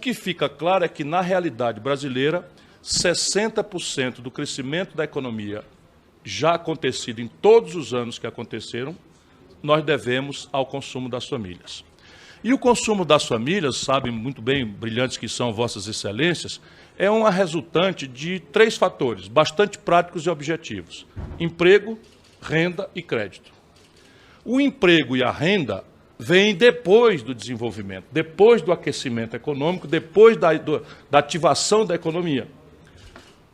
que fica claro é que, na realidade brasileira, 60% do crescimento da economia já acontecido em todos os anos que aconteceram, nós devemos ao consumo das famílias. E o consumo das famílias, sabem muito bem, brilhantes que são vossas excelências, é uma resultante de 3 fatores, bastante práticos e objetivos: emprego, renda e crédito. O emprego e a renda vêm depois do desenvolvimento, depois do aquecimento econômico, depois da ativação da economia.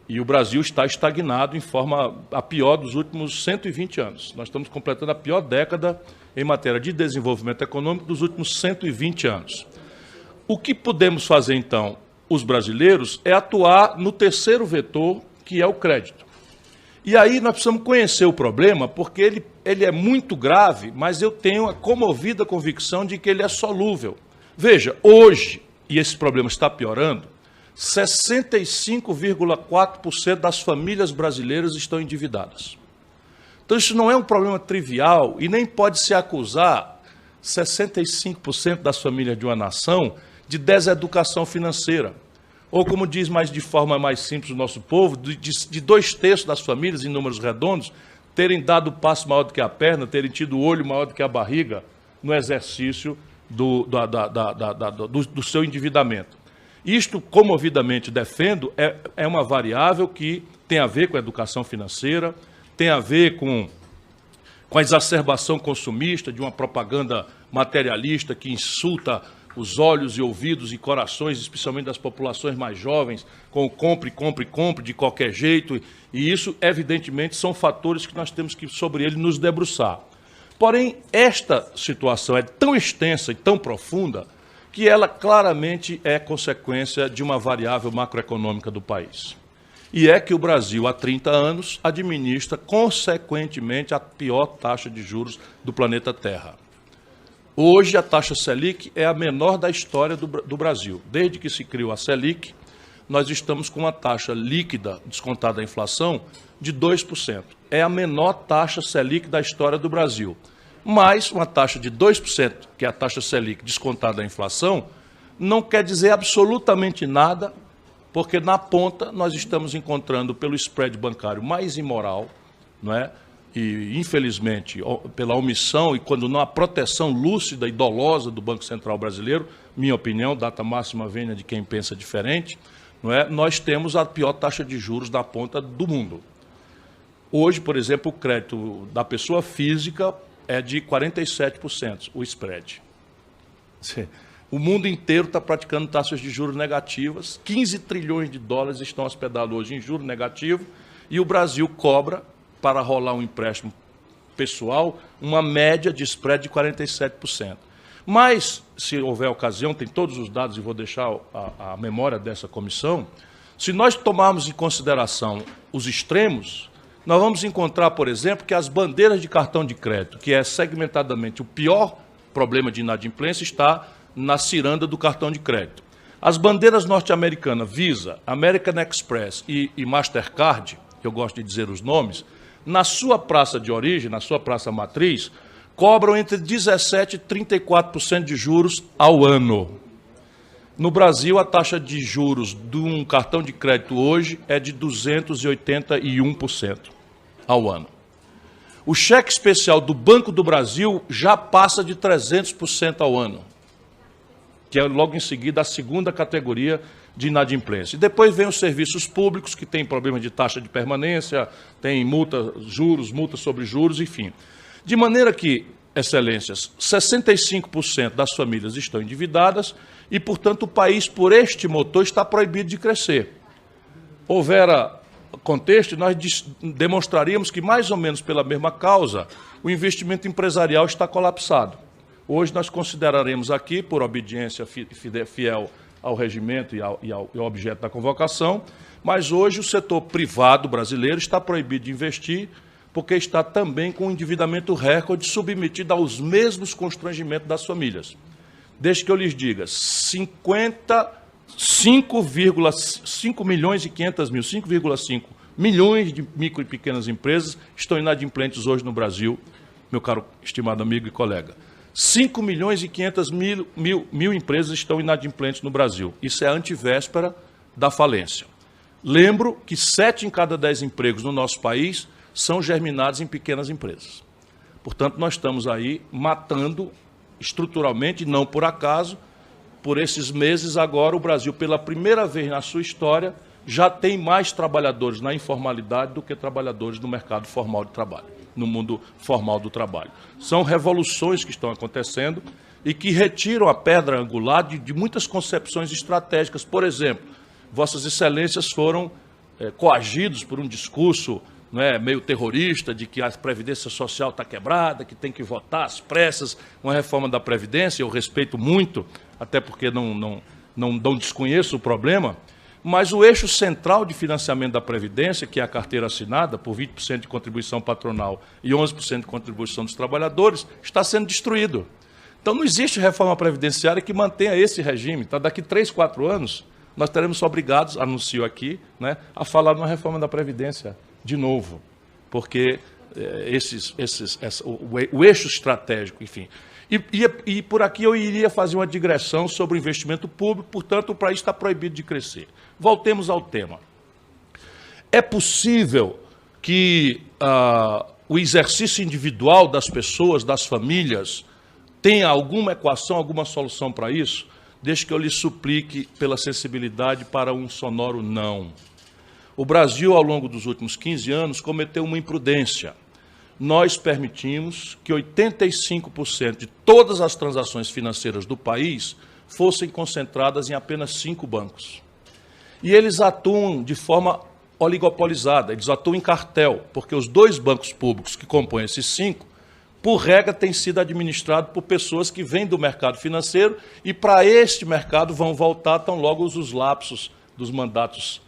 E o Brasil está estagnado em forma a pior dos últimos 120 anos. Nós estamos completando a pior década em matéria de desenvolvimento econômico dos últimos 120 anos. O que podemos fazer, então, os brasileiros, é atuar no terceiro vetor, que é o crédito. E aí nós precisamos conhecer o problema, porque ele é muito grave, mas eu tenho a comovida convicção de que ele é solúvel. Veja, hoje, e esse problema está piorando, 65,4% das famílias brasileiras estão endividadas. Então isso não é um problema trivial e nem pode se acusar 65% das famílias de uma nação de deseducação financeira. Ou, como diz mais de forma mais simples o nosso povo, de 2/3 das famílias, em números redondos, terem dado o passo maior do que a perna, terem tido o olho maior do que a barriga no exercício do seu endividamento. Isto, comovidamente defendo, é uma variável que tem a ver com a educação financeira, tem a ver com a exacerbação consumista de uma propaganda materialista que insulta os olhos e ouvidos e corações, especialmente das populações mais jovens, com o compre, compre, compre de qualquer jeito. E isso, evidentemente, são fatores que nós temos que, sobre ele, nos debruçar. Porém, esta situação é tão extensa e tão profunda que ela claramente é consequência de uma variável macroeconômica do país. E é que o Brasil, há 30 anos, administra, consequentemente, a pior taxa de juros do planeta Terra. Hoje, a taxa Selic é a menor da história do Brasil. Desde que se criou a Selic, nós estamos com uma taxa líquida, descontada a inflação, de 2%. É a menor taxa Selic da história do Brasil. Mas uma taxa de 2%, que é a taxa Selic descontada a inflação, não quer dizer absolutamente nada, porque na ponta nós estamos encontrando, pelo spread bancário mais imoral, não é? E, infelizmente, pela omissão e quando não há proteção lúcida e dolosa do Banco Central brasileiro, minha opinião, data máxima vênia de quem pensa diferente, não é? Nós temos a pior taxa de juros na ponta do mundo. Hoje, por exemplo, o crédito da pessoa física é de 47%, o spread. O mundo inteiro está praticando taxas de juros negativas, 15 trilhões de dólares estão hospedados hoje em juros negativos, e o Brasil cobra, para rolar um empréstimo pessoal, uma média de spread de 47%. Mas, se houver ocasião, tem todos os dados e vou deixar a memória dessa comissão, se nós tomarmos em consideração os extremos, nós vamos encontrar, por exemplo, que as bandeiras de cartão de crédito, que é segmentadamente o pior problema de inadimplência, está na ciranda do cartão de crédito. As bandeiras norte-americanas Visa, American Express e Mastercard, que eu gosto de dizer os nomes, na sua praça de origem, na sua praça matriz, cobram entre 17% e 34% de juros ao ano. No Brasil, a taxa de juros de um cartão de crédito hoje é de 281% ao ano. O cheque especial do Banco do Brasil já passa de 300% ao ano, que é logo em seguida a segunda categoria de inadimplência. E depois vem os serviços públicos, que tem problema de taxa de permanência, tem multa, juros, multa sobre juros, enfim. De maneira que, excelências, 65% das famílias estão endividadas e, portanto, o país, por este motor, está proibido de crescer. Houvera contexto, nós demonstraríamos que, mais ou menos pela mesma causa, o investimento empresarial está colapsado. Hoje nós consideraremos aqui, por obediência fiel ao regimento e ao objeto da convocação, mas hoje o setor privado brasileiro está proibido de investir porque está também com um endividamento recorde submetido aos mesmos constrangimentos das famílias. Desde que eu lhes diga, 5,5 milhões e 500 mil, 5,5 milhões de micro e pequenas empresas estão inadimplentes hoje no Brasil, meu caro estimado amigo e colega. 5 milhões e 500 mil empresas estão inadimplentes no Brasil. Isso é a antivéspera da falência. Lembro que 7 em cada 10 empregos no nosso país são germinados em pequenas empresas. Portanto, nós estamos aí matando estruturalmente, não por acaso, por esses meses agora o Brasil, pela primeira vez na sua história, já tem mais trabalhadores na informalidade do que trabalhadores no mercado formal de trabalho, no mundo formal do trabalho. São revoluções que estão acontecendo e que retiram a pedra angular de muitas concepções estratégicas. Por exemplo, Vossas Excelências foram coagidos por um discurso meio terrorista de que a Previdência Social está quebrada, que tem que votar às pressas uma reforma da Previdência. Eu respeito muito, até porque não desconheço o problema, mas o eixo central de financiamento da Previdência, que é a carteira assinada, por 20% de contribuição patronal e 11% de contribuição dos trabalhadores, está sendo destruído. Então não existe reforma previdenciária que mantenha esse regime. Tá? Daqui 3, 4 anos, nós teremos obrigados, anuncio aqui, a falar numa reforma da Previdência de novo, porque o eixo estratégico, enfim. E por aqui eu iria fazer uma digressão sobre o investimento público, portanto, o país está proibido de crescer. Voltemos ao tema. É possível que o exercício individual das pessoas, das famílias, tenha alguma equação, alguma solução para isso? Deixe que eu lhe suplique pela sensibilidade para um sonoro não. O Brasil, ao longo dos últimos 15 anos, cometeu uma imprudência. Nós permitimos que 85% de todas as transações financeiras do país fossem concentradas em apenas 5 bancos. E eles atuam de forma oligopolizada, eles atuam em cartel, porque os 2 bancos públicos que compõem esses 5, por regra, têm sido administrados por pessoas que vêm do mercado financeiro e para este mercado vão voltar tão logo os lapsos dos mandatos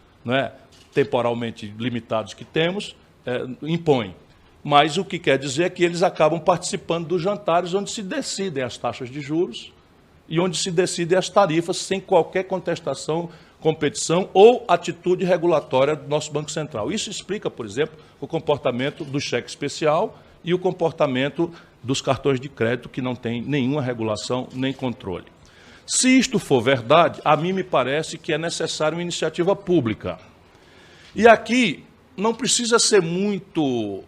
temporalmente limitados que temos impõem. Mas o que quer dizer é que eles acabam participando dos jantares onde se decidem as taxas de juros e onde se decidem as tarifas sem qualquer contestação, competição ou atitude regulatória do nosso Banco Central. Isso explica, por exemplo, o comportamento do cheque especial e o comportamento dos cartões de crédito, que não tem nenhuma regulação nem controle. Se isto for verdade, a mim me parece que é necessária uma iniciativa pública. E aqui não precisa ser muito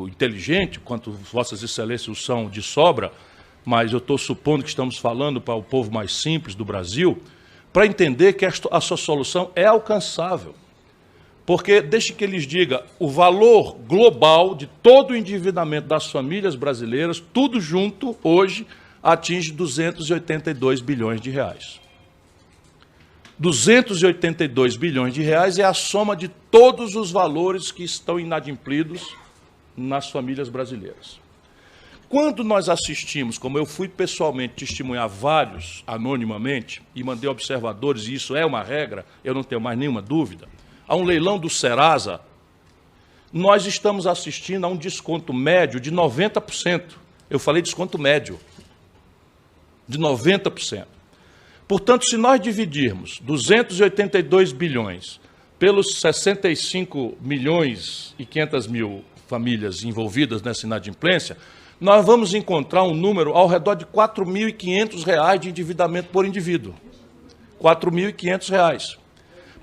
inteligente, quanto Vossas Excelências são de sobra, mas eu estou supondo que estamos falando para o povo mais simples do Brasil, para entender que a sua solução é alcançável. Porque, deixe que lhes diga, o valor global de todo o endividamento das famílias brasileiras, tudo junto, hoje, atinge 282 bilhões de reais. 282 bilhões de reais é a soma de todos os valores que estão inadimplidos nas famílias brasileiras. Quando nós assistimos, como eu fui pessoalmente testemunhar vários anonimamente, e mandei observadores, e isso é uma regra, eu não tenho mais nenhuma dúvida, a um leilão do Serasa, nós estamos assistindo a um desconto médio de 90%. Eu falei desconto médio, de 90%. Portanto, se nós dividirmos 282 bilhões pelos 65 milhões e 500 mil famílias envolvidas nessa inadimplência, nós vamos encontrar um número ao redor de R$ 4.500 de endividamento por indivíduo. R$ 4.500.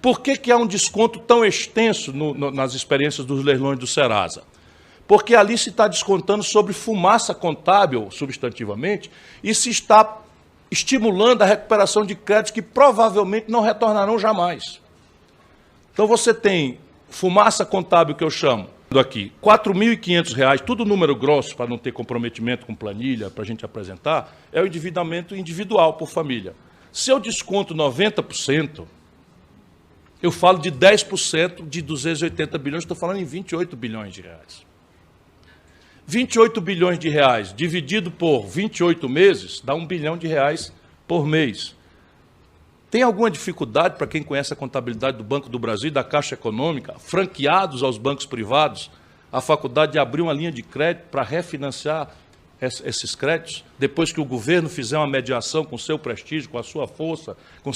Por que há um desconto tão extenso nas experiências dos leilões do Serasa? Porque ali se está descontando sobre fumaça contábil, substantivamente, e se está estimulando a recuperação de créditos que provavelmente não retornarão jamais. Então você tem fumaça contábil, que eu chamo aqui, R$ 4.500, tudo número grosso, para não ter comprometimento com planilha, para a gente apresentar, é o endividamento individual por família. Se eu desconto 90%, eu falo de 10% de 280 bilhões, estou falando em 28 bilhões de reais. 28 bilhões de reais dividido por 28 meses dá R$ 1 bilhão por mês. Tem alguma dificuldade para quem conhece a contabilidade do Banco do Brasil e da Caixa Econômica, franqueados aos bancos privados, a faculdade de abrir uma linha de crédito para refinanciar esses créditos, depois que o governo fizer uma mediação com seu prestígio, com a sua força, com